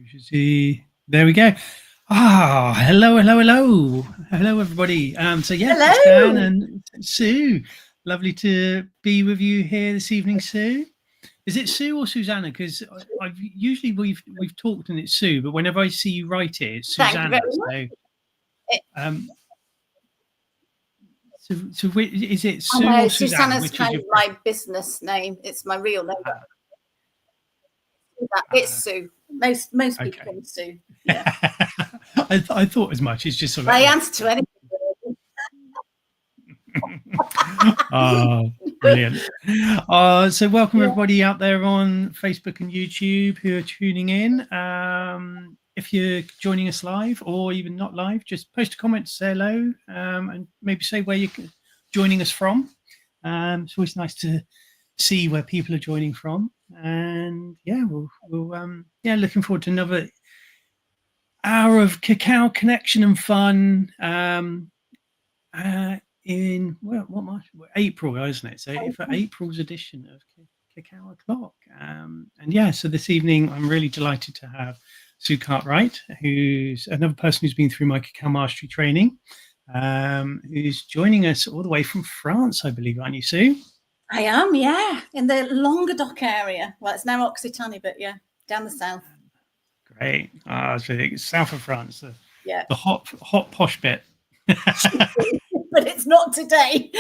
We should see. There we go. Hello, everybody. So yeah, Hello. it's Dan and Sue. Lovely to be with you here this evening, Sue. Is it Sue or Susannah? Because I've usually we've talked and it's Sue, but whenever I see you write it, it's Susannah. So is it Sue or Susannah? Susannah's kind of my business name. It's my real name. It's Sue. Most people call me Sue. Yeah. I thought as much. It's just sort of. I answer to anything. Brilliant. So welcome everybody out there on Facebook and YouTube who are tuning in. If you're joining us live or even not live, just post a comment to say hello, and maybe say where you're joining us from. It's always nice to see where people are joining from, and yeah, we'll looking forward to another hour of cacao connection and fun. In what March? April, isn't it? So for April's edition of Cacao O'clock, and yeah, so this evening I'm really delighted to have Sue Cartwright, who's another person who's been through my cacao mastery training, who's joining us all the way from France, I believe, aren't you, Sue? I am, yeah, in the Languedoc area. Well, it's now Occitanie, but yeah, down the south. Great. So south of France, the hot posh bit. But it's not today.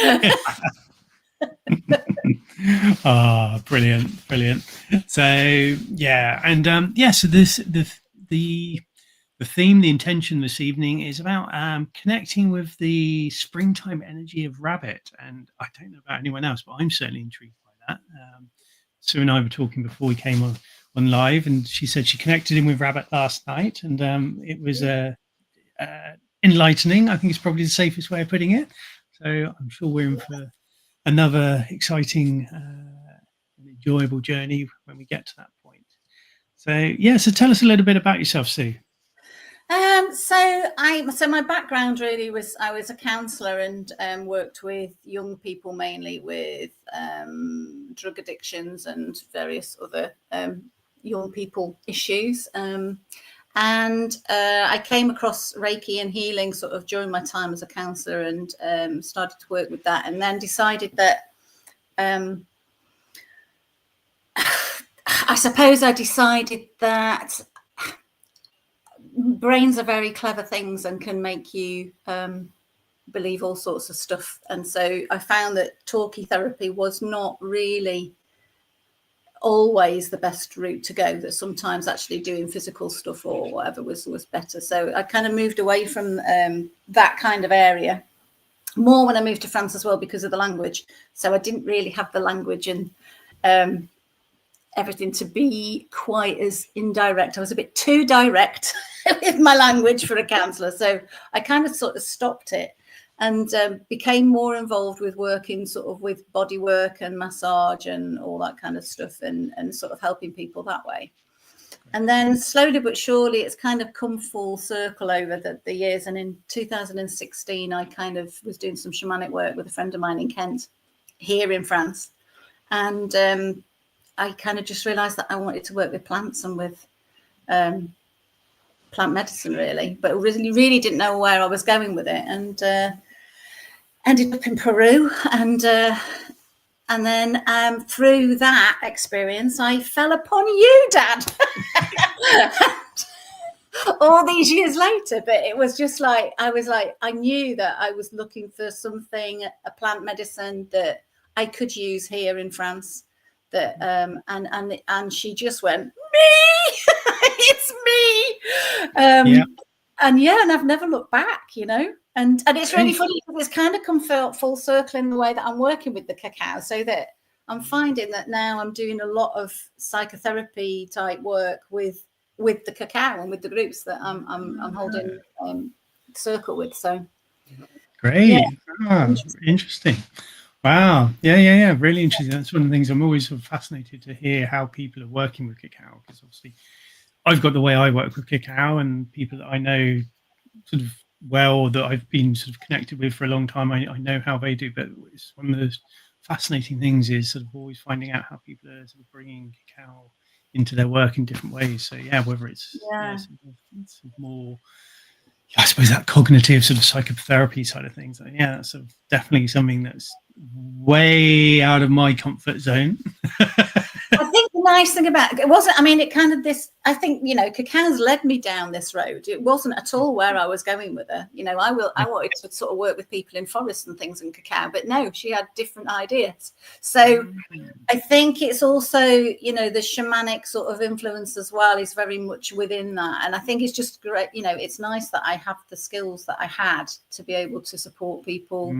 Brilliant. So yeah, and so the theme, the intention this evening is about connecting with the springtime energy of rabbit. And I don't know about anyone else, but I'm certainly intrigued by that. Sue and I were talking before we came on live, and she said she connected in with rabbit last night, and it was enlightening. I think it's probably the safest way of putting it. So I'm sure we're in for another exciting and enjoyable journey when we get to that point. So tell us a little bit about yourself, Sue. So my background really was I was a counsellor and worked with young people mainly with drug addictions and various other young people issues. And I came across Reiki and healing sort of during my time as a counsellor, and started to work with that, and then decided that I suppose I decided that brains are very clever things and can make you believe all sorts of stuff. And so I found that talkie therapy was not really always the best route to go, that sometimes actually doing physical stuff or whatever was better. So I kind of moved away from that kind of area more when I moved to France as well, because of the language. So I didn't really have the language and everything to be quite as indirect. I was a bit too direct with my language for a counsellor. So I kind of sort of stopped it and became more involved with working sort of with body work and massage and all that kind of stuff, and sort of helping people that way. And then slowly but surely it's kind of come full circle over the years. And in 2016, I kind of was doing some shamanic work with a friend of mine in Kent, here in France. And I kind of just realised that I wanted to work with plants and with plant medicine, really, but really didn't know where I was going with it, and ended up in Peru, and then through that experience I fell upon you, Dad. All these years later, but it was just like I knew that I was looking for something, a plant medicine that I could use here in France, that and she just went, me. It's me. And I've never looked back, and it's really funny because it's kind of come full circle in the way that I'm working with the cacao, so that I'm finding that now I'm doing a lot of psychotherapy type work with the cacao and with the groups that I'm holding circle with. So great. Interesting. Wow. Yeah. Really interesting. That's one of the things I'm always sort of fascinated to hear, how people are working with cacao, because obviously I've got the way I work with cacao, and people that I know sort of well, that I've been sort of connected with for a long time, I know how they do. But it's one of the fascinating things is sort of always finding out how people are sort of bringing cacao into their work in different ways. So yeah, whether it's some more, I suppose, that cognitive sort of psychotherapy side of things. Yeah, that's sort of definitely something that's way out of my comfort zone. I think the nice thing about it wasn't, I mean, it kind of this, I think, you know, Cacao's led me down this road. It wasn't at all where I was going with her. You know, I wanted to sort of work with people in forests and things in Cacao, but no, she had different ideas. So I think it's also, you know, the shamanic sort of influence as well is very much within that. And I think it's just great, you know, it's nice that I have the skills that I had to be able to support people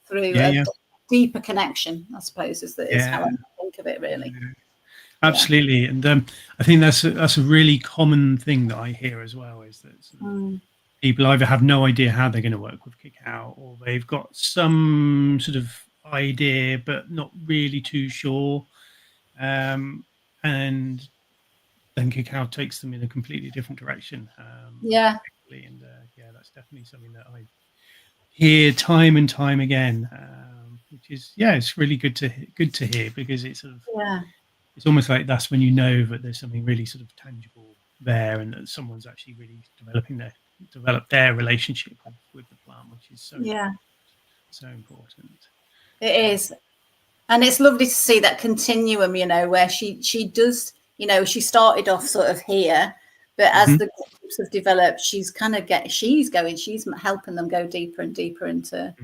through a deeper connection, I suppose, is how I think of it, really. Absolutely. And I think that's a really common thing that I hear as well, is that sort of people either have no idea how they're going to work with Cacao, or they've got some sort of idea but not really too sure, and then Cacao takes them in a completely different direction. And yeah, that's definitely something that I hear time and time again, which is, yeah, it's really good to hear, because it's sort of it's almost like that's when you know that there's something really sort of tangible there, and that someone's actually really developed their relationship with the plant, which is so important. It is. And it's lovely to see that continuum, you know, where she does, you know, she started off sort of here, but as the groups have developed, she's helping them go deeper and deeper into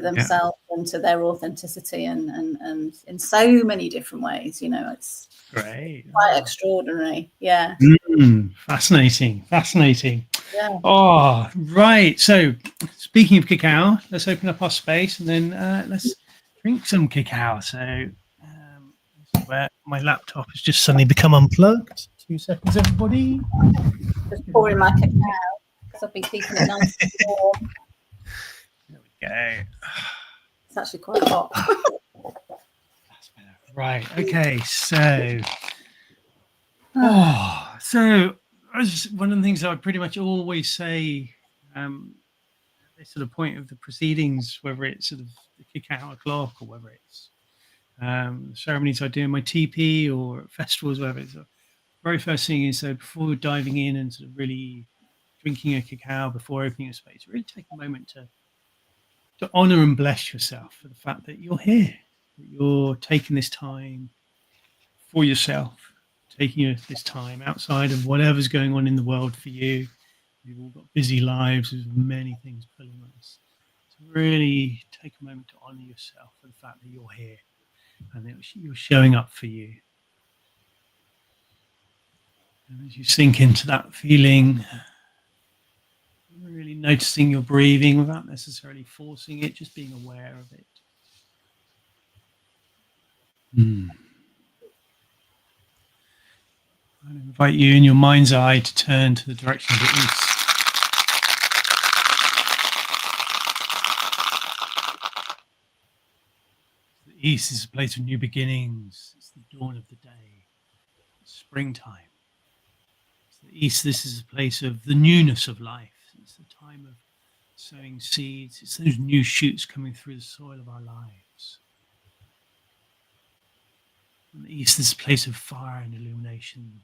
themselves, into their authenticity, and in so many different ways. You know, it's great, quite extraordinary. Yeah. Fascinating. Yeah. Oh, right. So speaking of Cacao, let's open up our space, and then let's drink some Cacao. So this is where my laptop has just suddenly become unplugged. 2 seconds, everybody. Just pouring my Cacao because I've been keeping it nice and warm. There we go. It's actually quite hot. That's better. Right. Okay. So, so one of the things that I pretty much always say at this sort of point of the proceedings, whether it's sort of the Cacao O'clock or whether it's ceremonies I do in my TP or festivals, whatever, it's the very first thing is, so before diving in and sort of really drinking a cacao before opening a space, really take a moment to honor and bless yourself for the fact that you're here, that you're taking this time for yourself, taking this time outside of whatever's going on in the world for you. We've all got busy lives, there's many things pulling on us. So really take a moment to honor yourself for the fact that you're here and that you're showing up for you. And as you sink into that feeling, really noticing your breathing without necessarily forcing it, just being aware of it. I invite you in your mind's eye to turn to the direction of the east. The east is a place of new beginnings. It's the dawn of the day. It's springtime. The east, this is a place of the newness of life. It's the time of sowing seeds. It's those new shoots coming through the soil of our lives. And the east is a place of fire and illumination,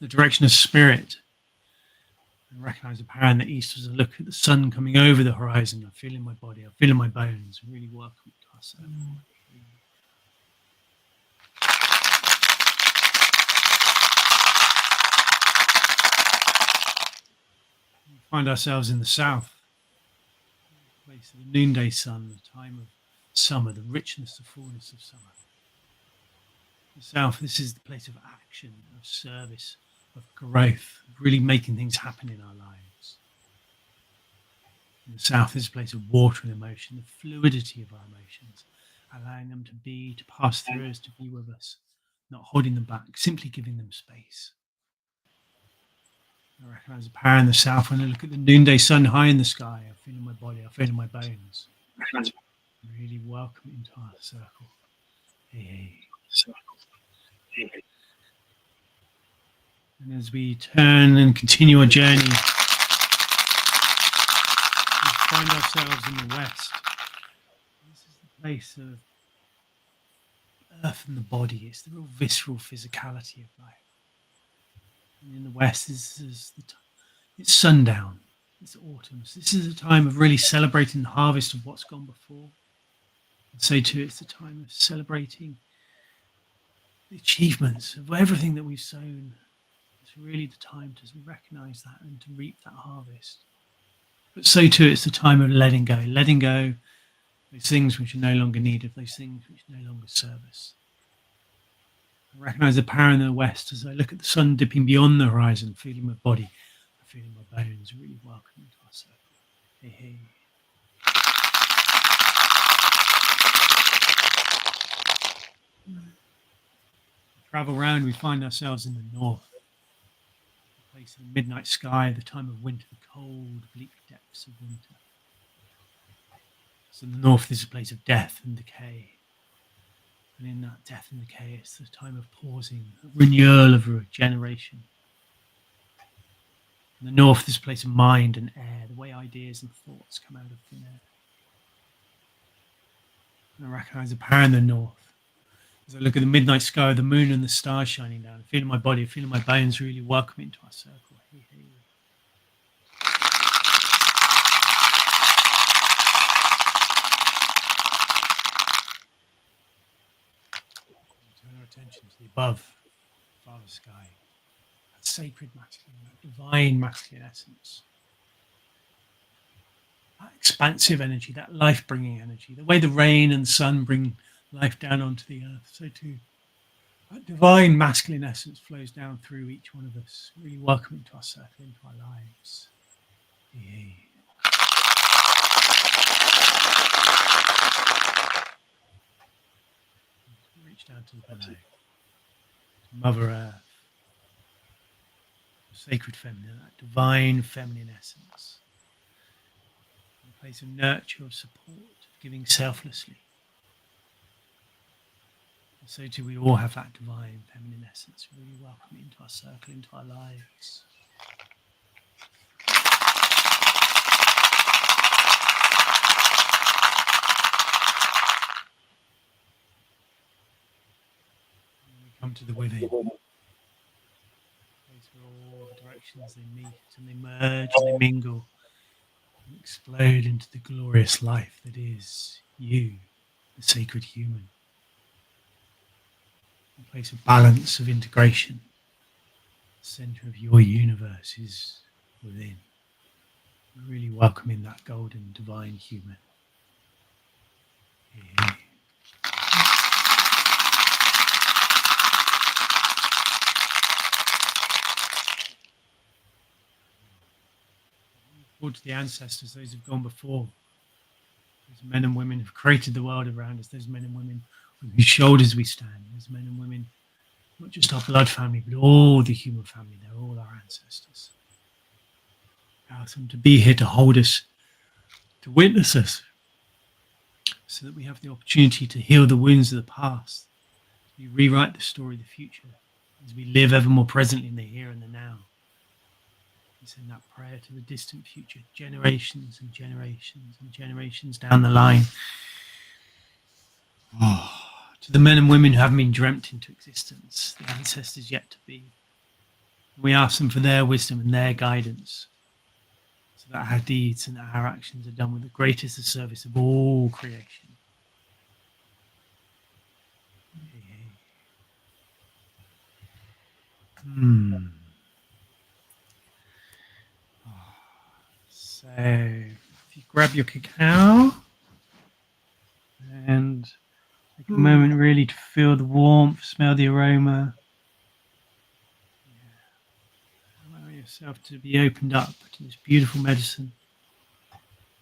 the direction of spirit. And recognize the power in the east as I look at the sun coming over the horizon. I feel in my body, I feel in my bones. Really welcome to ourselves. Find ourselves in the south, the place of the noonday sun, the time of summer, the richness, the fullness of summer. The south, this is the place of action, of service, of growth, of really making things happen in our lives. In the south is a place of water and emotion, the fluidity of our emotions, allowing them to be, to pass through us, to be with us, not holding them back, simply giving them space. I recognize the power in the south when I look at the noonday sun high in the sky. I feel in my body, I feel in my bones. Really welcome into our circle. Hey. And as we turn and continue our journey, we find ourselves in the west. This is the place earth and the body. It's the real visceral physicality of life. And in the West, it's sundown, it's autumn. So this is a time of really celebrating the harvest of what's gone before. And so too, it's a time of celebrating the achievements of everything that we've sown. It's really the time to recognize that and to reap that harvest. But so too, it's the time of letting go those things which are no longer needed, those things which no longer serve us. I recognize the power in the West as I look at the sun dipping beyond the horizon, feeling my body, feeling my bones, really welcoming to our circle. Hey, hey. Travel around, we find ourselves in the north, the place of the midnight sky, the time of winter, the cold, bleak depths of winter. So the north is a place of death and decay. And in that death and decay, it's the time of pausing, a renewal of regeneration. And the north is a place of mind and air, the way ideas and thoughts come out of thin air. And I recognize the power in the north. As I look at the midnight sky, the moon and the stars shining down, feeling my body, feeling my bones really welcome into our circle. Hey, hey. Turn our attention to the above, far sky. That sacred masculine, that divine masculine essence. That expansive energy, that life-bringing energy, the way the rain and sun bring life down onto the earth, so too that divine masculine essence flows down through each one of us, really welcoming to our circle, into our lives. Yay. Reach down to the below, to Mother Earth, the sacred feminine, that divine feminine essence, a place of nurture, of support, of giving selflessly. And so too, we all have that divine feminine essence, really welcome into our circle, into our lives. And we come to the within, place where all the directions they meet and they merge and they mingle and explode into the glorious life that is you, the sacred human. A place of balance, of integration. The center of your universe is within. Really welcoming that golden divine human. Yeah. Forward to the ancestors, those who've gone before. Those men and women who've created the world around us, those men and women on whose shoulders we stand, those men and women, not just our blood family, but all the human family, they're all our ancestors. Ask them to be here to hold us, to witness us, so that we have the opportunity to heal the wounds of the past, we rewrite the story of the future, as we live ever more presently in the here and the now. We send that prayer to the distant future, generations and generations and generations down the line. To the men and women who haven't been dreamt into existence, the ancestors yet to be. We ask them for their wisdom and their guidance, so that our deeds and our actions are done with the greatest of service of all creation. So, if you grab your cacao and take a moment really to feel the warmth, smell the aroma. Allow yourself to be opened up to this beautiful medicine.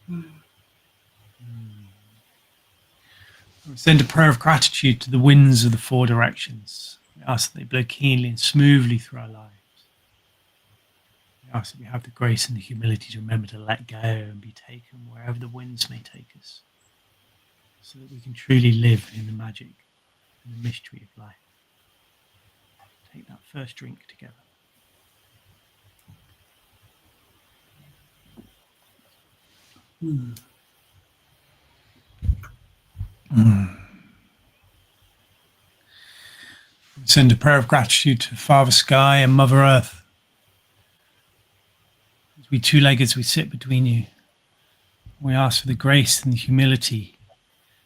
We send a prayer of gratitude to the winds of the four directions. We ask that they blow keenly and smoothly through our lives. We ask that we have the grace and the humility to remember to let go and be taken wherever the winds may take us, so that we can truly live in the magic and the mystery of life. Take that first drink together. Send a prayer of gratitude to Father Sky and Mother Earth. As we two-legged, we sit between you. We ask for the grace and the humility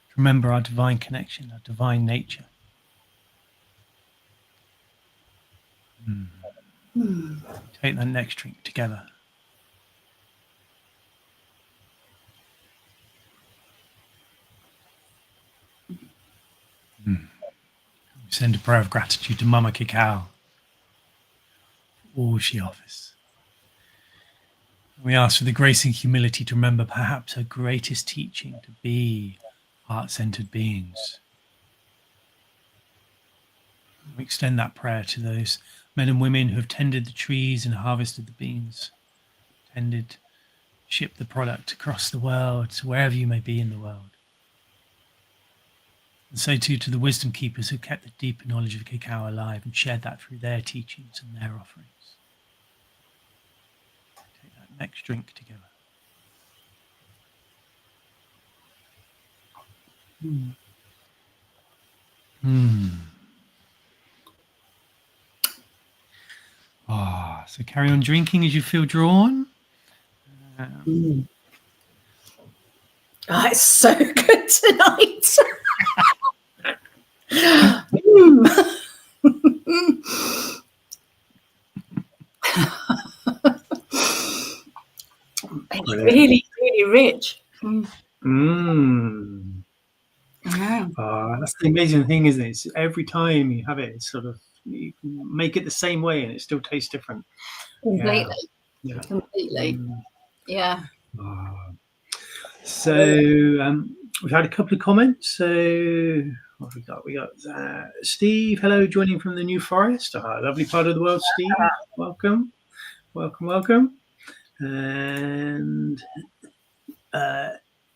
to remember our divine connection, our divine nature. Take that next drink together. Send a prayer of gratitude to Mama Cacao for all she offers. We ask for the grace and humility to remember perhaps her greatest teaching, to be heart-centered beings. We extend that prayer to those men and women who have tended the trees and harvested the beans, shipped the product across the world to wherever you may be in the world. And so too to the wisdom keepers who kept the deeper knowledge of cacao alive and shared that through their teachings and their offerings. Take that next drink together. So carry on drinking as you feel drawn. It's so good tonight. It's really, really rich. That's the amazing thing, isn't it? It's every time you have it, it's sort of, you can make it the same way and it still tastes different. Completely. Yeah. Completely. Yeah. So we've had a couple of comments. So what have we got? We got Steve. Hello, joining from the New Forest. Lovely part of the world, Steve. Welcome. And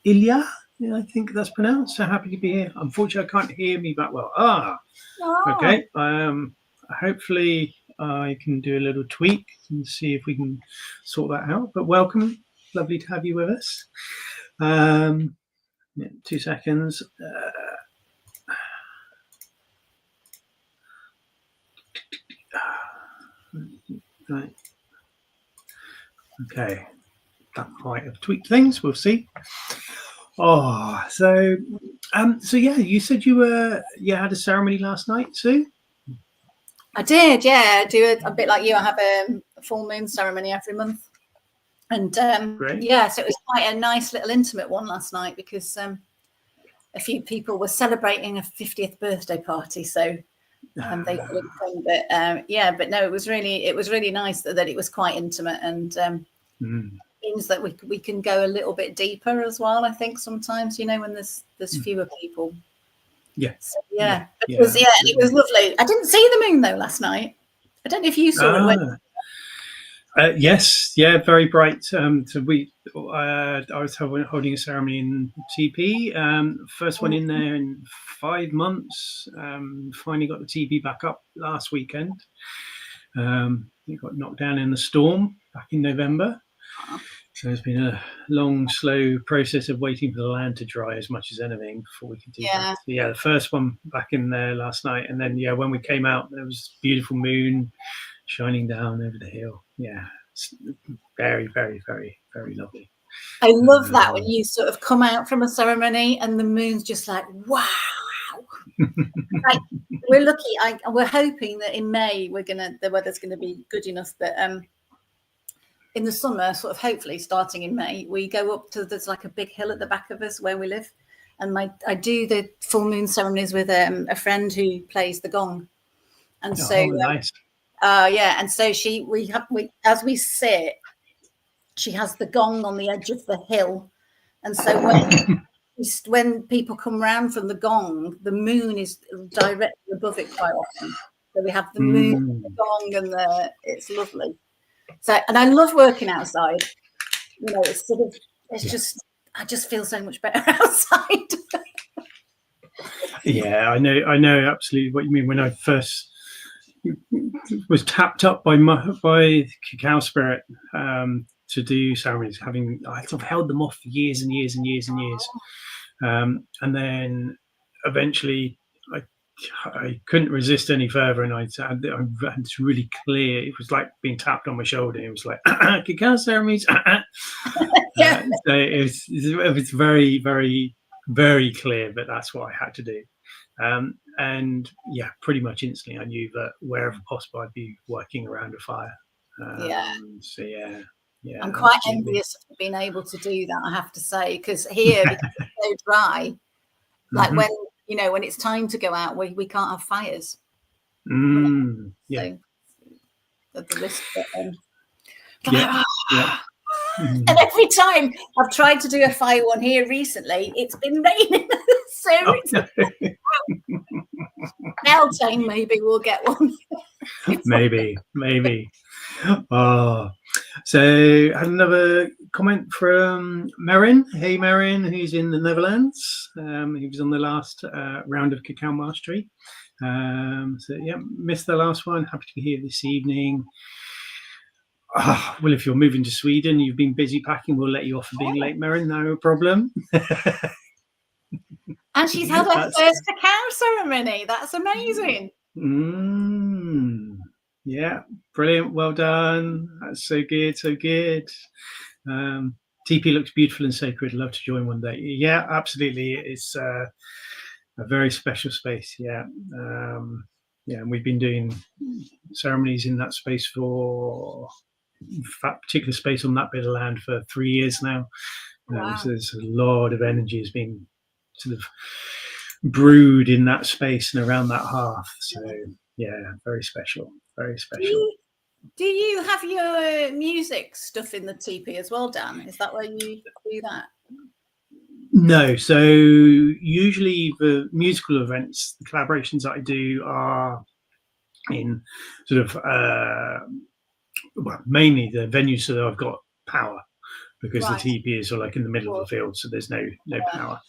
Ilya, I think that's pronounced. So happy to be here. Unfortunately, I can't hear me that well. Okay. Hopefully I can do a little tweak and see if we can sort that out. But welcome. Lovely to have you with us. 2 seconds. Right. Okay. That might have tweaked things. We'll see. So yeah, you said you had a ceremony last night, Sue? I did, yeah. I do a bit like you. I have a full moon ceremony every month. And yeah, so it was quite a nice little intimate one last night because a few people were celebrating a 50th birthday party, so they couldn't come. But yeah, but no, it was really nice that it was quite intimate and means that we can go a little bit deeper as well. I think sometimes, when there's fewer people. Yeah. So, yeah. It was lovely. I didn't see the moon though last night. I don't know if you saw it. Yes, yeah, very bright. So I was holding a ceremony in TP. First one in there in 5 months. Finally got the TP back up last weekend. It got knocked down in the storm back in November. So it's been a long, slow process of waiting for the land to dry as much as anything before we could do that. So, yeah, the first one back in there last night. And then, when we came out, there was a beautiful moon shining down over the hill. Yeah, it's very, very, very, very lovely. I love that when you sort of come out from a ceremony and the moon's just like, wow. We're lucky. We're hoping that in May the weather's going to be good enough that in the summer, sort of hopefully starting in May, we go up to, there's like a big hill at the back of us where we live. And I do the full moon ceremonies with a friend who plays the gong. And nice. And so as we sit, she has the gong on the edge of the hill. And so when people come round from the gong, the moon is directly above it quite often. So we have the moon, the gong, and it's lovely. So, and I love working outside. It's sort of, I just feel so much better outside. Yeah, I know absolutely what you mean. When I first was tapped up by Cacao Spirit to do ceremonies, I sort of held them off for years and years and years and years. And then eventually I I couldn't resist any further, and I had this really clear. It was like being tapped on my shoulder. It was like cacao ceremonies. Yeah. So it was very, very, very clear that that's what I had to do. And yeah, pretty much instantly I knew that wherever possible I'd be working around a fire. Yeah. So yeah, I'm quite absolutely. envious of being able to do that, I have to say, because here, because it's so dry, like when when it's time to go out, we can't have fires. Yeah. So the risk. Yeah. Yeah. And every time I've tried to do a fire one here recently, it's been raining. So Beltane, maybe we'll get one. maybe. Oh, so I had another comment from Marin. Hey, Marin, who's in the Netherlands. He was on the last round of Cacao Mastery. So yeah, missed the last one. Happy to be here this evening. Well, if you're moving to Sweden, you've been busy packing, we'll let you off for being late, Marin. No problem. And she's had her first cacao ceremony. That's amazing. Yeah, brilliant. Well done. That's so good, so good. TP looks beautiful and sacred. Love to join one day. Yeah, absolutely. It's a very special space. Yeah. And we've been doing ceremonies in that space for that particular space on that bit of land for 3 years now. Wow. So there's a lot of energy has been sort of brewed in that space and around that hearth. So yeah, very special, very special. Do you have your music stuff in the TP as well, Dan? Is that where you do that? No, so usually the musical events, the collaborations that I do are in sort of well, mainly the venues so that I've got power, because the TP is like in the middle of the field, so there's no power.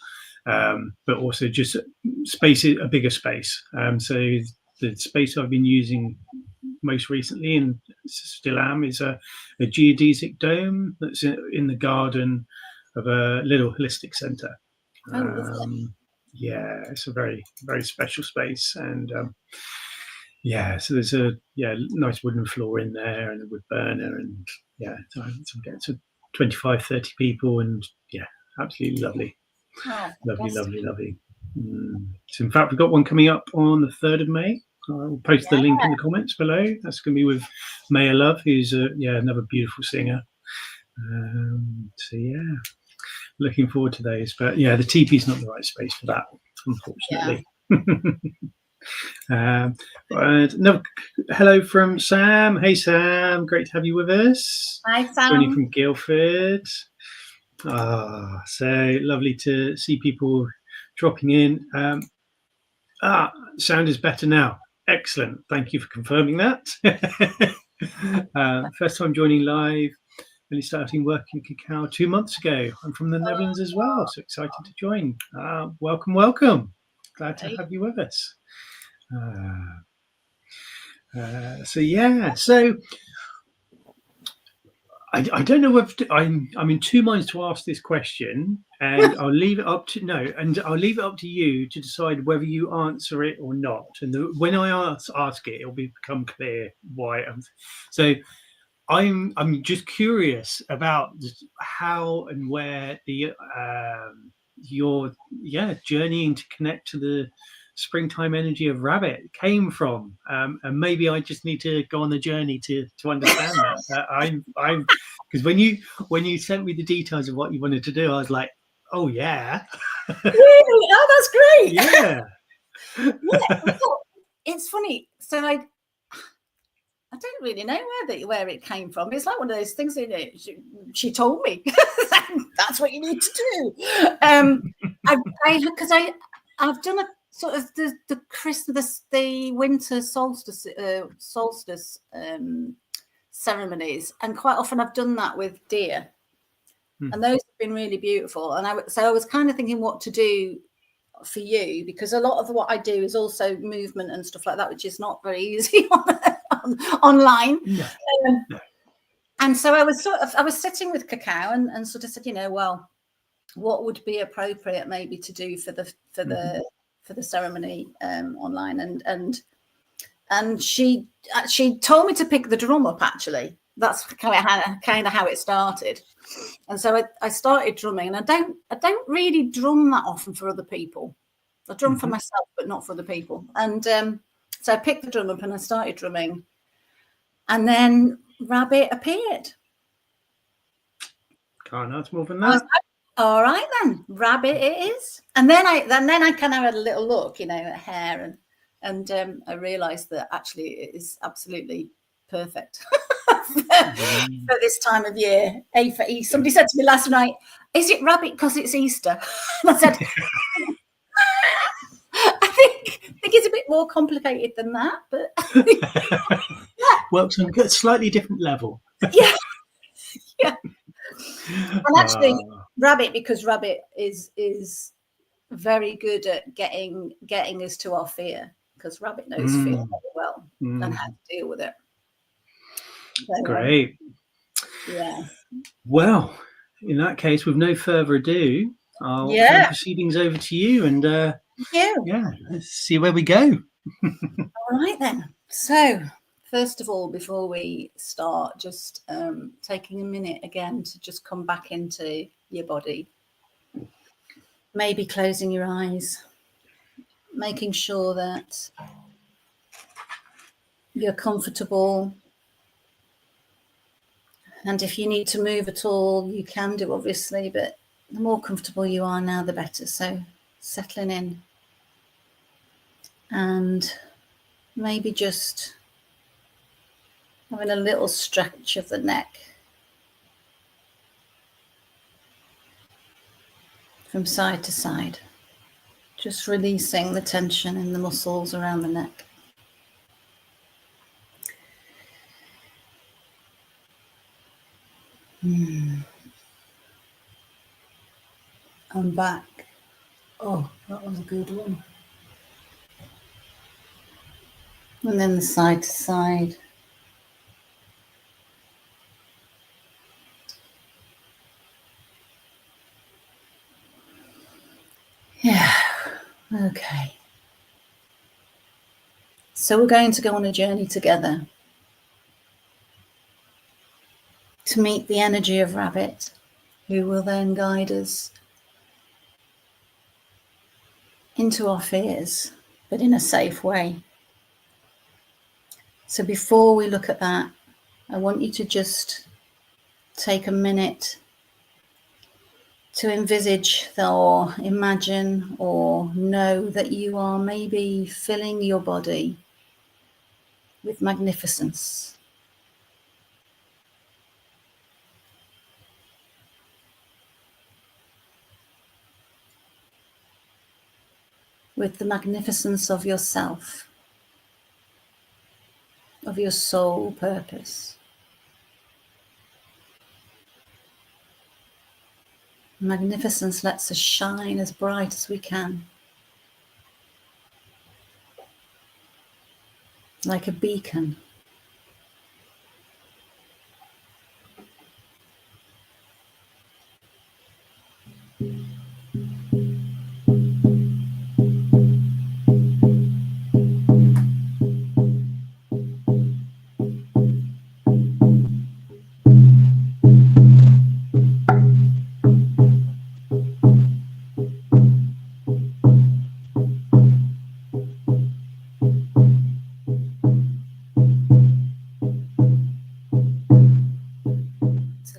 But also just space, a bigger space. So the space I've been using most recently and still am is a geodesic dome that's in the garden of a little holistic centre. Yeah, it's a very, very special space. And yeah, so there's a nice wooden floor in there and a wood burner, and yeah, so get to 25, 30 people, and yeah, absolutely lovely. Lovely. So in fact, we've got one coming up on the 3rd of May. I'll post the link in the comments below. That's going to be with Maya Love, who's another beautiful singer. So yeah, looking forward to those. But yeah, the TP is not the right space for that, unfortunately. Hello from Sam. Hey Sam, great to have you with us. Hi Sam. Joining from Guildford. So lovely to see people dropping in. Sound is better now. Excellent. Thank you for confirming that. First time joining live. Only starting working cacao 2 months ago. I'm from the Netherlands as well, so excited to join. Welcome. Glad to have you with us. So I don't know if I'm in two minds to ask this question, and I'll leave it up to you to decide whether you answer it or not. And when I ask it, it'll become clear why. So I'm just curious about how and where your journeying to connect to the springtime energy of rabbit came from, and maybe I just need to go on the journey to understand that. I'm because when you sent me the details of what you wanted to do, I was like, oh yeah. Really? Oh, that's great. Yeah. It's funny. So I don't really know where it came from. It's like one of those things, isn't it? She told me that's what you need to do. Because I've done a sort of the winter solstice ceremonies, and quite often I've done that with deer, and those have been really beautiful. And I was kind of thinking what to do for you, because a lot of what I do is also movement and stuff like that, which is not very easy online. No. And so I was sitting with Cacao and sort of said, well, what would be appropriate maybe to do for for the ceremony online, and she told me to pick the drum up. Actually, that's kind of how it started. And so I started drumming, and I don't really drum that often for other people. I drum for myself, but not for other people. And so I picked the drum up and I started drumming, and then Rabbit appeared. Can't ask more than I was that. like, all right then, Rabbit it is. And then I kind of had a little look, at hair, and I realised that actually it is absolutely perfect for this time of year. A for Easter. Somebody said to me last night, "Is it Rabbit because it's Easter?" And I said, I think it's a bit more complicated than that, but works on a slightly different level. yeah. And actually, Rabbit, because Rabbit is very good at getting us to our fear, because Rabbit knows fear very well and how to deal with it. So, great. Yeah. Well, in that case, with no further ado, I'll turn proceedings over to you, and let's see where we go. All right then. So, first of all, before we start, just taking a minute again to just come back into your body. Maybe closing your eyes, making sure that you're comfortable. And if you need to move at all, you can do, obviously, but the more comfortable you are now, the better. So settling in, and maybe just having a little stretch of the neck from side to side, just releasing the tension in the muscles around the neck. I'm back. Oh, that was a good one. And then the side to side. Yeah, okay. So we're going to go on a journey together to meet the energy of Rabbit, who will then guide us into our fears, but in a safe way. So before we look at that, I want you to just take a minute to envisage or imagine or know that you are maybe filling your body with magnificence. With the magnificence of yourself, of your soul purpose. Magnificence lets us shine as bright as we can, like a beacon.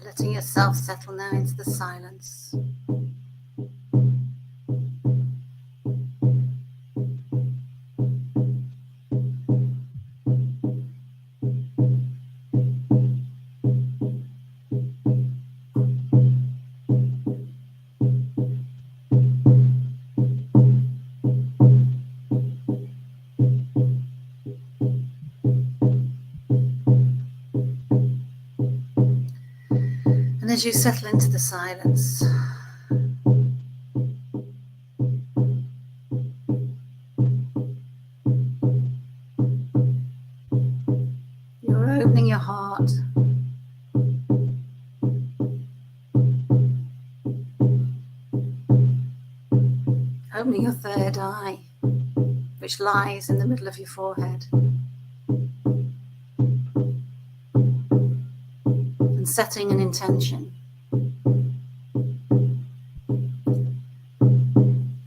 Letting yourself settle now into the silence. And as you settle into the silence, you're opening your heart, opening your third eye, which lies in the middle of your forehead. And setting an intention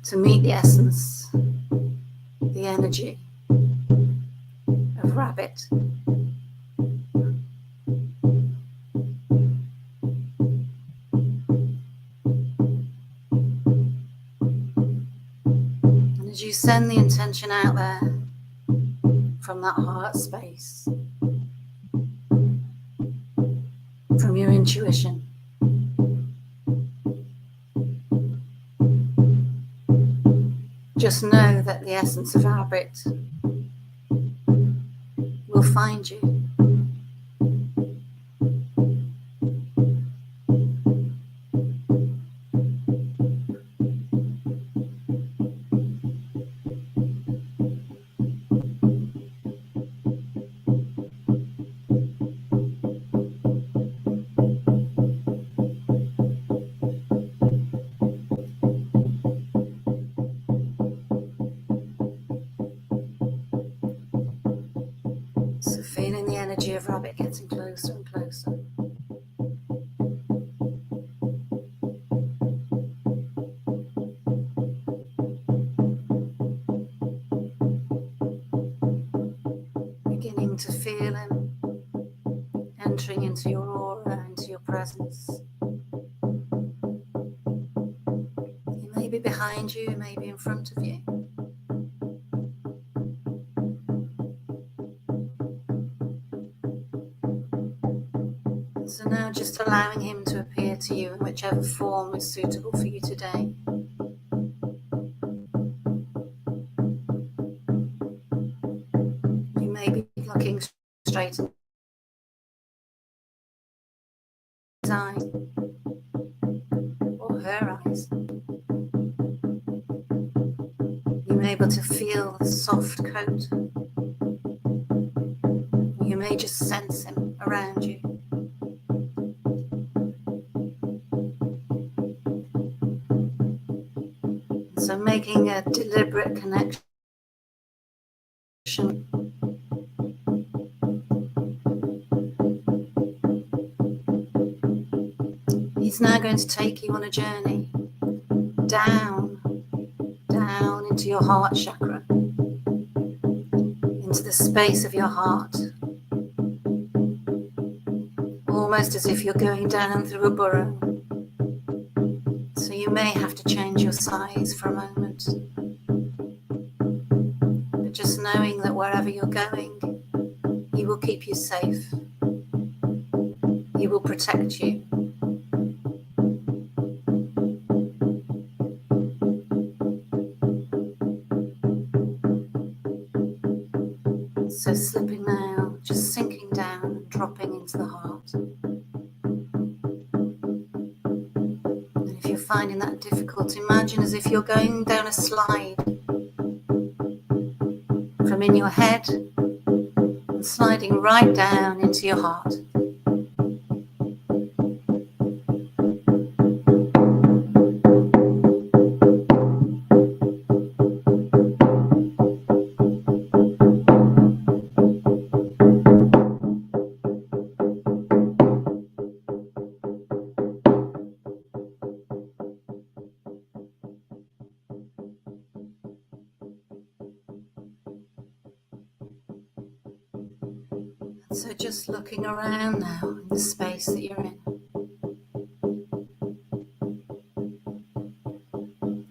to meet the essence, the energy of rabbit. And as you send the intention out there from that heart space, from your intuition, just know that the essence of rabbit will find you. So feeling the energy of rabbit getting closer and closer. Beginning to feel him entering into your aura, into your presence. He may be behind you, he may be in front of you. So now just allowing him to appear to you in whichever form is suitable for you today. You may be looking straight into his eyes or her eyes. You may be able to feel the soft coat. You may just sense him around you. So making a deliberate connection. He's now going to take you on a journey down into your heart chakra, into the space of your heart, almost as if you're going down through a burrow. So you may have to change your size for a moment, but just knowing that wherever you're going, he will keep you safe. He will protect you. So slipping now, just sinking down and dropping into the heart. And if you're finding that difficult, imagine as if you're going down a slide from in your head and sliding right down into your heart. So just looking around now in the space that you're in.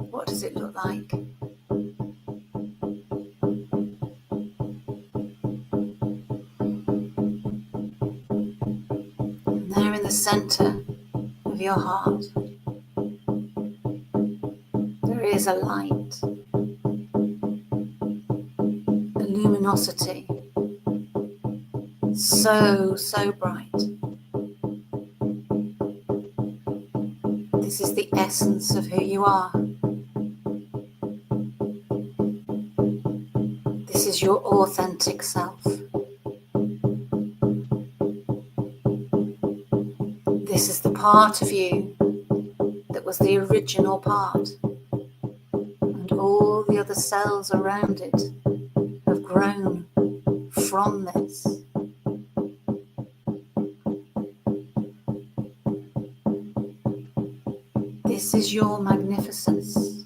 What does it look like? And there in the center of your heart, there is a light, a luminosity. So bright. This is the essence of who you are. This is your authentic self. This is the part of you that was the original part. and all the other cells around it have grown from this. This is your magnificence.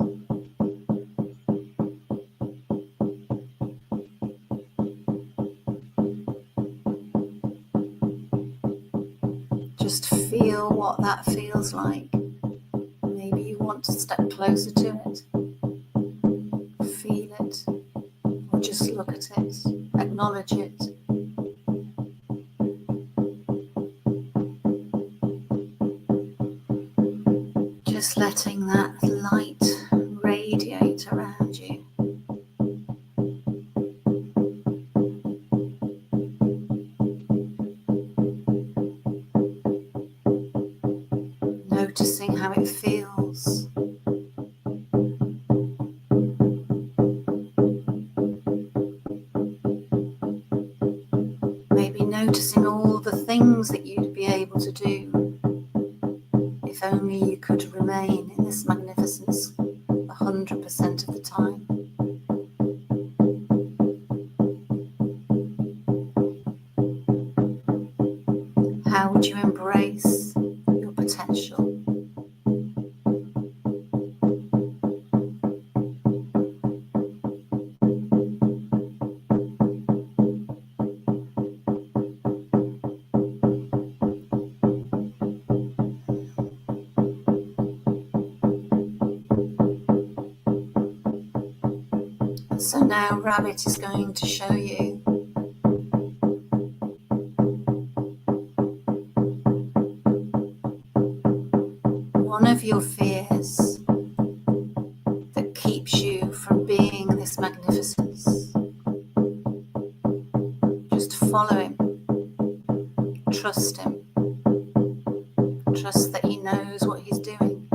Just feel what that feels like. Maybe you want to step closer to it, feel it, or just look at it, acknowledge it. Just letting that light radiate around you. Noticing how it feels. Maybe noticing all the things that you'd be able to do if only you could remain in this magnificence 100% of the time. How would you embrace your potential? So now Rabbit is going to show you one of your fears that keeps you from being this magnificence. Just follow him, trust him, trust that he knows what he's doing,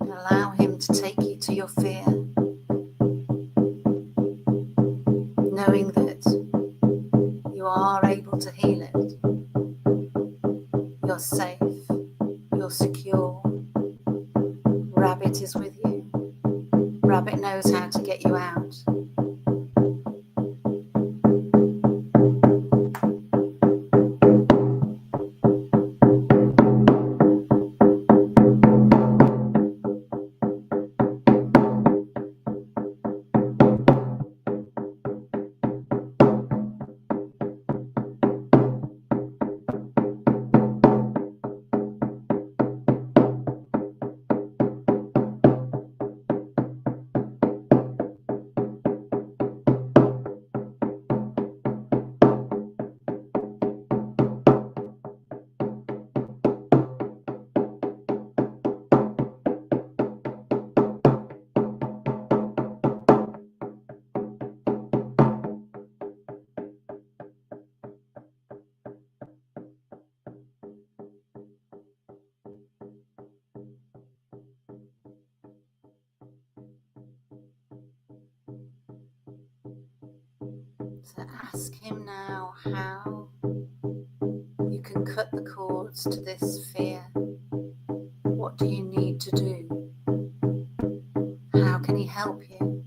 and allow him to take you to your fear, knowing that you are able to heal it. You're safe, you're secure. Rabbit is with you. Rabbit knows how to get you out. So ask him now how you can cut the cords to this fear. What do you need to do? How can he help you?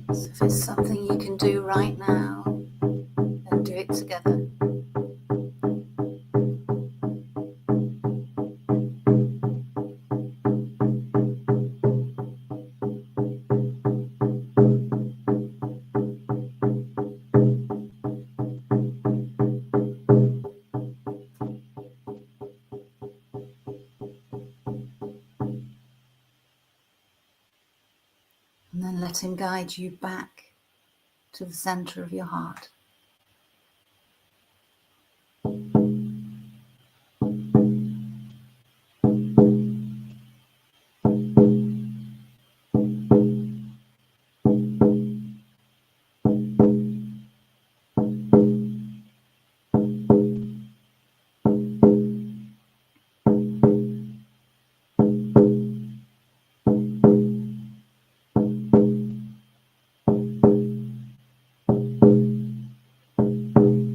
So if it's something you can do right now, then do it together. let him guide you back to the center of your heart.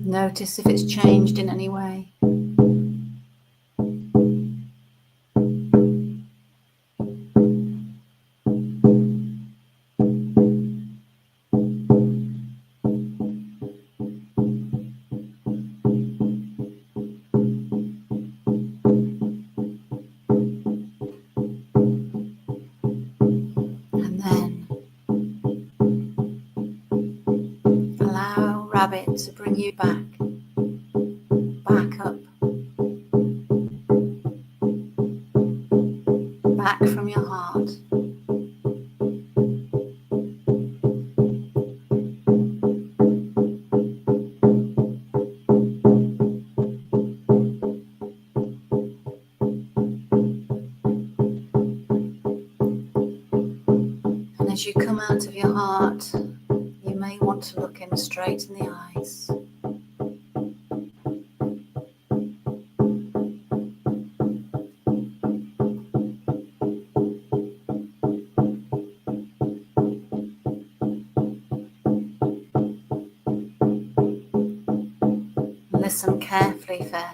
Notice if it's changed in any way. And then allow Rabbit to bring you back up, back from your heart. And as you come out of your heart, you may want to look him straight in the eyes. Listen carefully for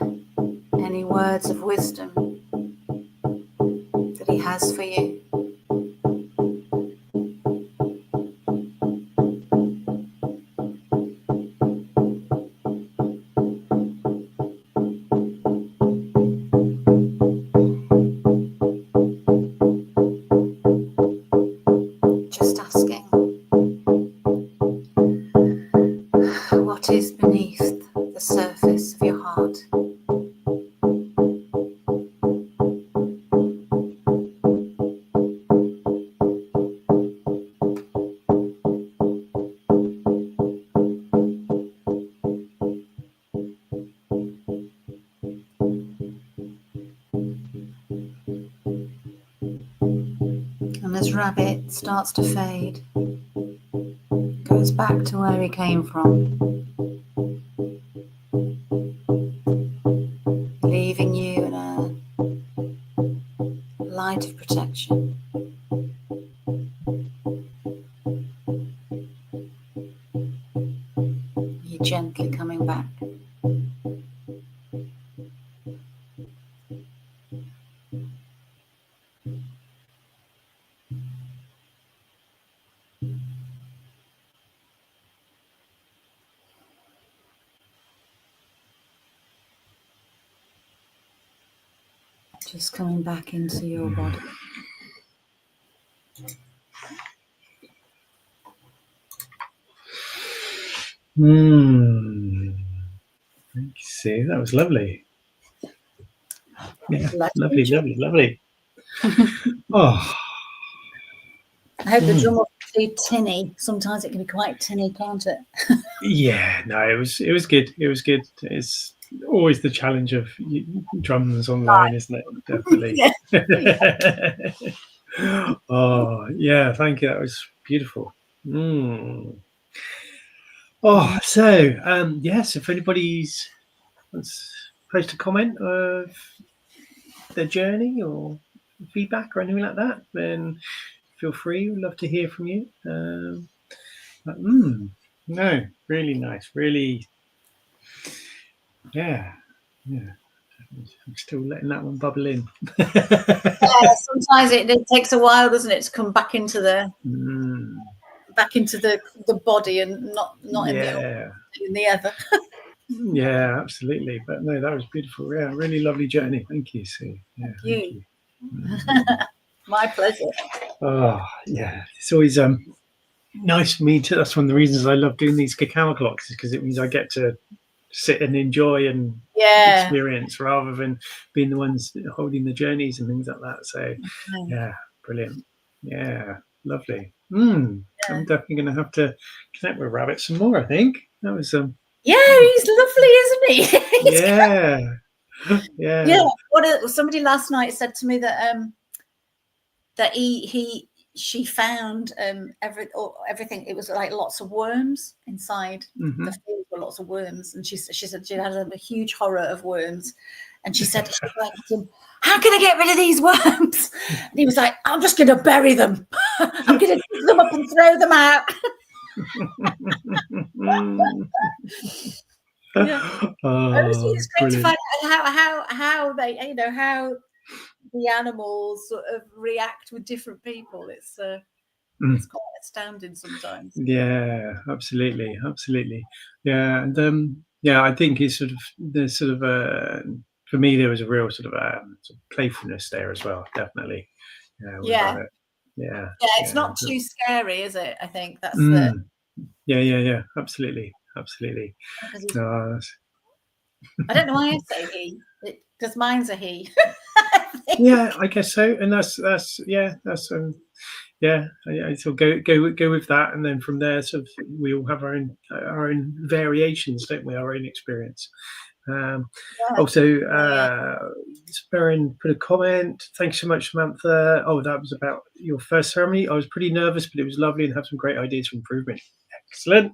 any words of wisdom that he has for you. Just asking what is beneath the surface of your heart. And as Rabbit starts to fade, goes back to where he came from, leaving you in a light of protection. You're gently coming back. Just coming back into your body. Thank you, Sue. That was lovely. Yeah, Let's lovely, enjoy. lovely. Oh, I hope the drum wasn't too tinny. Sometimes it can be quite tinny, can't it? yeah. No, it was good. It was good. It's always the challenge of drums online, isn't it? Definitely. Yeah. Oh, yeah. Thank you. That was beautiful. Oh, so yes. If anybody's wants to post a comment of their journey or feedback or anything like that, then feel free. We'd love to hear from you. No, really nice. Really, yeah. I'm still letting that one bubble in. Yeah, sometimes it takes a while, doesn't it, to come back into the body and not in the other. Yeah, absolutely. But no, that was beautiful. Yeah, really lovely journey. Thank you, Sue. Yeah, Thank you. My pleasure. Oh, yeah. It's always nice for me to. That's one of the reasons I love doing these cacao clocks, is because it means I get to sit and enjoy and experience rather than being the ones holding the journeys and things like that. So yeah, brilliant. Yeah, lovely. I'm definitely going to have to connect with Rabbit some more. I think that was Yeah, he's lovely, isn't he? He's yeah. yeah. Somebody last night said to me that that she found everything. It was like lots of worms inside the field, were lots of worms, and she said she had a huge horror of worms, and she said, "How can I get rid of these worms?" And he was like, "I'm just going to bury them. I'm going to dig them up and throw them out." Yeah. Oh, It's great to find out how they, you know, how the animals sort of react with different people. It's quite astounding sometimes. Yeah, absolutely. Yeah, and I think it's sort of there's sort of for me there was a real sort of playfulness there as well. Definitely. Yeah. Yeah. It's not too scary, is it? I think that's Yeah. Absolutely. I don't know why I say he, because mine's a he. Yeah, I guess so, and that's so go with that, and then from there, sort of, we all have our own variations, don't we? Our own experience. Also, Sperin put a comment. Thanks so much, Samantha. Oh, that was about your first ceremony. I was pretty nervous, but it was lovely and have some great ideas for improvement. Excellent.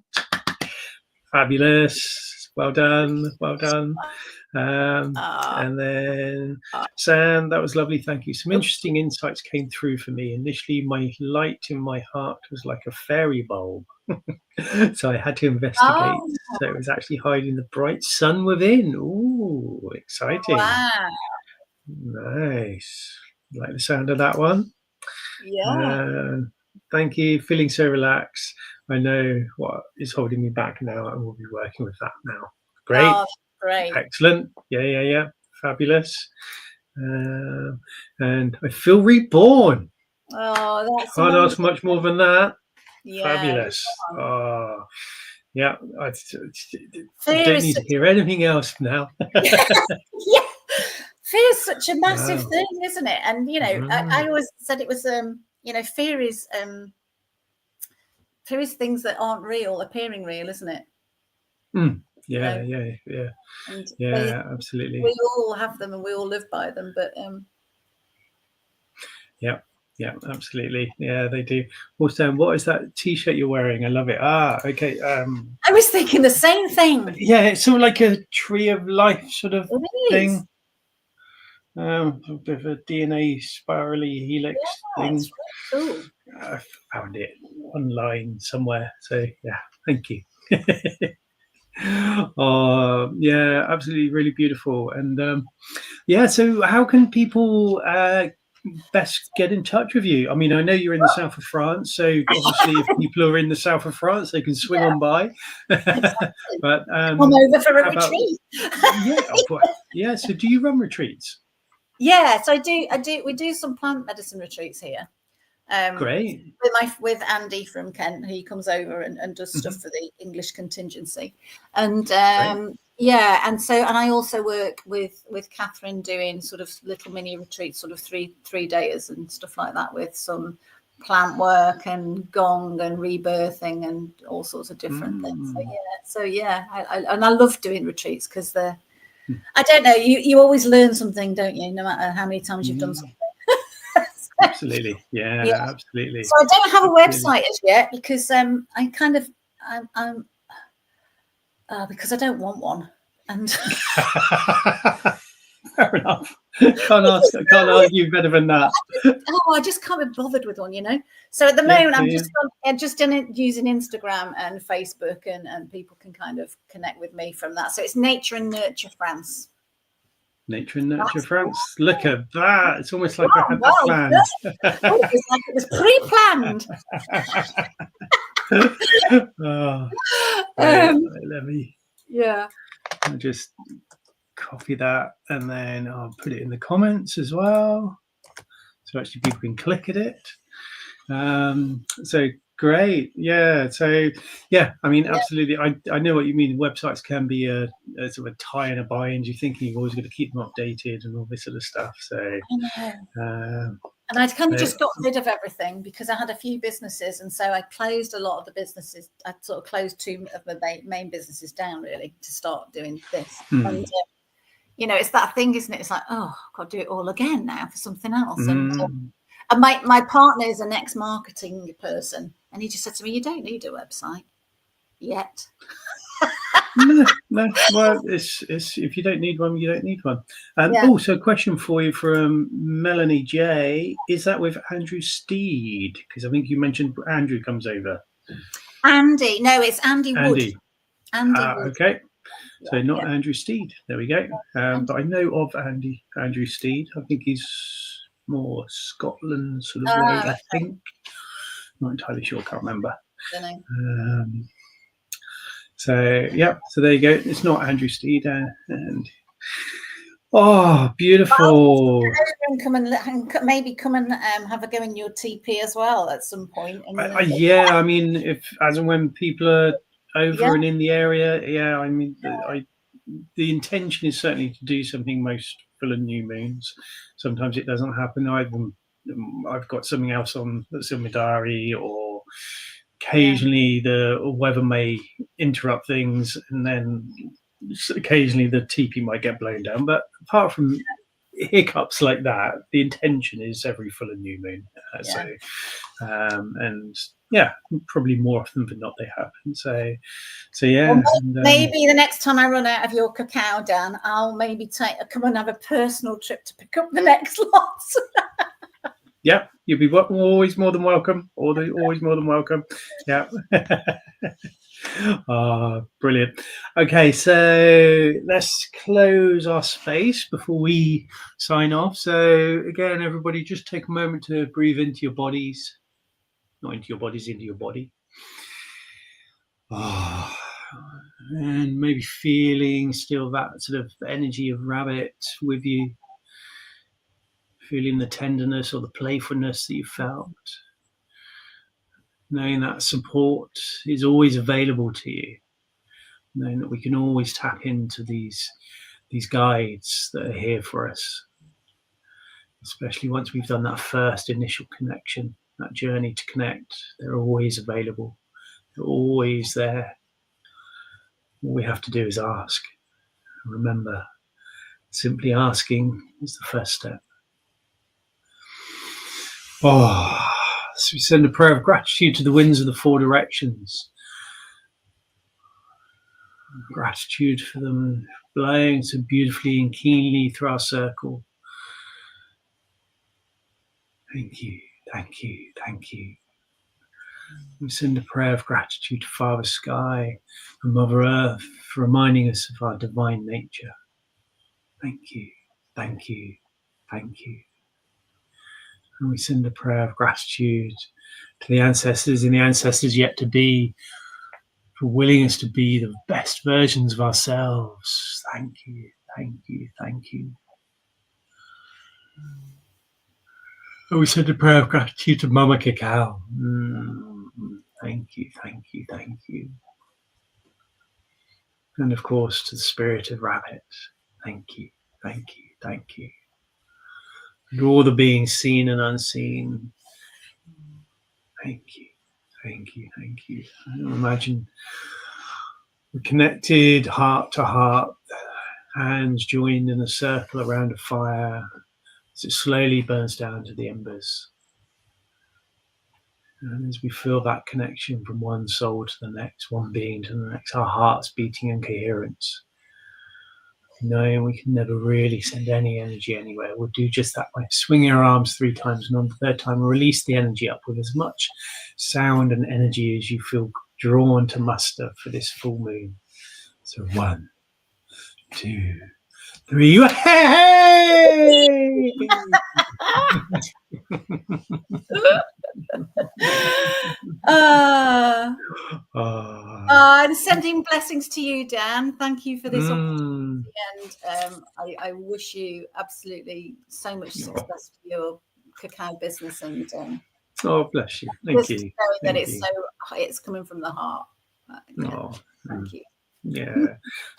Fabulous. Well done. And then Sam, that was lovely. Thank you. Some interesting insights came through for me. Initially, my light in my heart was like a fairy bulb. So I had to investigate. So it was actually hiding the bright sun within. Ooh, exciting. Wow. Nice. Like the sound of that one? Yeah. Thank you. Feeling so relaxed. I know what is holding me back now, and we'll be working with that now. Great. Oh, great. Excellent. Yeah. Fabulous. And I feel reborn. Oh, that's can't ask much more than that. Yeah. Fabulous. Oh, yeah. I don't need to hear anything else now. Yeah. Fear is such a massive thing, isn't it? And you know, I always said it was you know, fear is things that aren't real appearing real, isn't it? Yeah. And absolutely. We all have them and we all live by them, but yeah, absolutely. Yeah, they do. Also, what is that T-shirt you're wearing? I love it. Okay. I was thinking the same thing. Yeah, it's sort of like a tree of life sort of thing. A bit of a DNA spirally helix thing. It's really cool. I found it online somewhere. So yeah, thank you. Oh yeah, absolutely, really beautiful. And so how can people best get in touch with you? I mean, I know you're in the south of France, so obviously if people are in the south of France, they can swing on by. Exactly. But come over for a retreat. Yeah. So do you run retreats? Yes, I do. We do some plant medicine retreats here. Great. With Andy from Kent, he comes over and does stuff for the English contingency, and and I also work with Catherine doing sort of little mini retreats, sort of three days and stuff like that, with some plant work and gong and rebirthing and all sorts of different things. I love doing retreats because they're, I don't know, you always learn something, don't you, no matter how many times you've done something. Absolutely. Yeah, absolutely. So I don't have a website as yet because I'm because I don't want one. And fair enough. Can't argue better than that. I just can't be bothered with one, you know. So at the moment, I'm just using Instagram and Facebook, and people can kind of connect with me from that. So it's Nature and Nurture France. Nature and Nurture France. Look at that. It's almost like I had that planned. It's like it was pre-planned. Let me I'll just copy that and then I'll put it in the comments as well. So actually people can click at it. So great. Yeah. So I mean, absolutely. I know what you mean. Websites can be a sort of a tie and a bind. You're thinking you've always got to keep them updated and all this sort of stuff. So and And I'd kind of just got rid of everything because I had a few businesses, and so I closed a lot of the businesses. I sort of closed 2 of the main businesses down, really, to start doing this. And it's that thing, isn't it? It's like, oh, I've got to do it all again now for something else. And my partner is an ex-marketing person, and he just said to me, "You don't need a website yet." No. Well, it's if you don't need one, you don't need one. Also, a question for you from Melanie J: is that with Andrew Steed? Because I think you mentioned Andrew comes over. Andy, no, it's Andy Wood. Andy Wood. Okay, so not Andrew Steed. There we go. But I know of Andrew Steed. I think he's more Scotland sort of way. I think. Not entirely sure. Can't remember. So there you go. It's not Andrew Steed, and beautiful. And come and have a go in your TP as well at some point. I mean, if as and when people are over and in the area, I mean, the intention is certainly to do something most full and new moons. Sometimes it doesn't happen. I've got something else on that's in my diary, or occasionally the weather may interrupt things, and then occasionally the TP might get blown down. But apart from hiccups like that, the intention is every full and new moon. Probably more often than not they happen. So yeah. Well, maybe the next time I run out of your cacao, Dan, I'll maybe come and have a personal trip to pick up the next lot. Yeah, you'll be always more than welcome. Always more than welcome. Yeah. Brilliant. Okay, so let's close our space before we sign off. So again, everybody, just take a moment to breathe into your bodies. Not into your bodies, into your body. And maybe feeling still that sort of energy of rabbit with you. Feeling the tenderness or the playfulness that you felt. Knowing that support is always available to you. Knowing that we can always tap into these guides that are here for us. Especially once we've done that first initial connection, that journey to connect, they're always available. They're always there. All we have to do is ask. Remember, simply asking is the first step. So we send a prayer of gratitude to the winds of the 4 directions. Gratitude for them blowing so beautifully and keenly through our circle. Thank you, thank you, thank you. We send a prayer of gratitude to Father Sky and Mother Earth for reminding us of our divine nature. Thank you, thank you, thank you. And we send a prayer of gratitude to the ancestors and the ancestors yet to be for willing us to be the best versions of ourselves. Thank you, thank you, thank you. And we send a prayer of gratitude to Mama Cacao. Thank you, thank you, thank you. And of course to the spirit of Rabbit. Thank you, thank you, thank you. And all the beings seen and unseen. Thank you, thank you, thank you. Imagine we're connected heart to heart, hands joined in a circle around a fire as it slowly burns down to the embers. And as we feel that connection from one soul to the next, one being to the next, our hearts beating in coherence, knowing we can never really send any energy anywhere. We'll do just that by swinging our arms 3 times, and on the 3rd time, release the energy up with as much sound and energy as you feel drawn to muster for this full moon. So 1, 2, 3. Hey! And sending blessings to you, Dan. Thank you for this opportunity, and I wish you absolutely so much success for your cacao business. And bless you. Thank you. That it's coming from the heart. Thank you.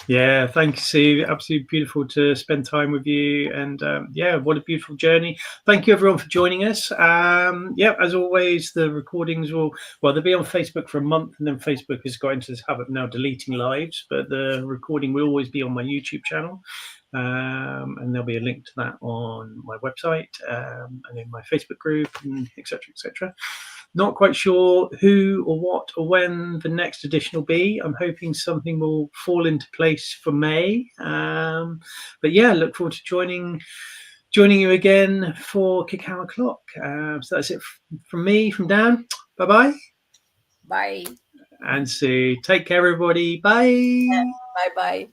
Yeah, thank you, Sue. Absolutely beautiful to spend time with you, and yeah, what a beautiful journey. Thank you everyone for joining us. Yeah, as always, the recordings they'll be on Facebook for a month, and then Facebook has got into this habit of now deleting lives, but the recording will always be on my YouTube channel. And there'll be a link to that on my website, and in my Facebook group, and etc. etc. Not quite sure who or what or when the next edition will be. I'm hoping something will fall into place for May. But yeah, look forward to joining you again for Cacao O'clock. So that's it from me, from Dan. Bye-bye. Bye. And Sue, take care, everybody. Bye. Bye-bye.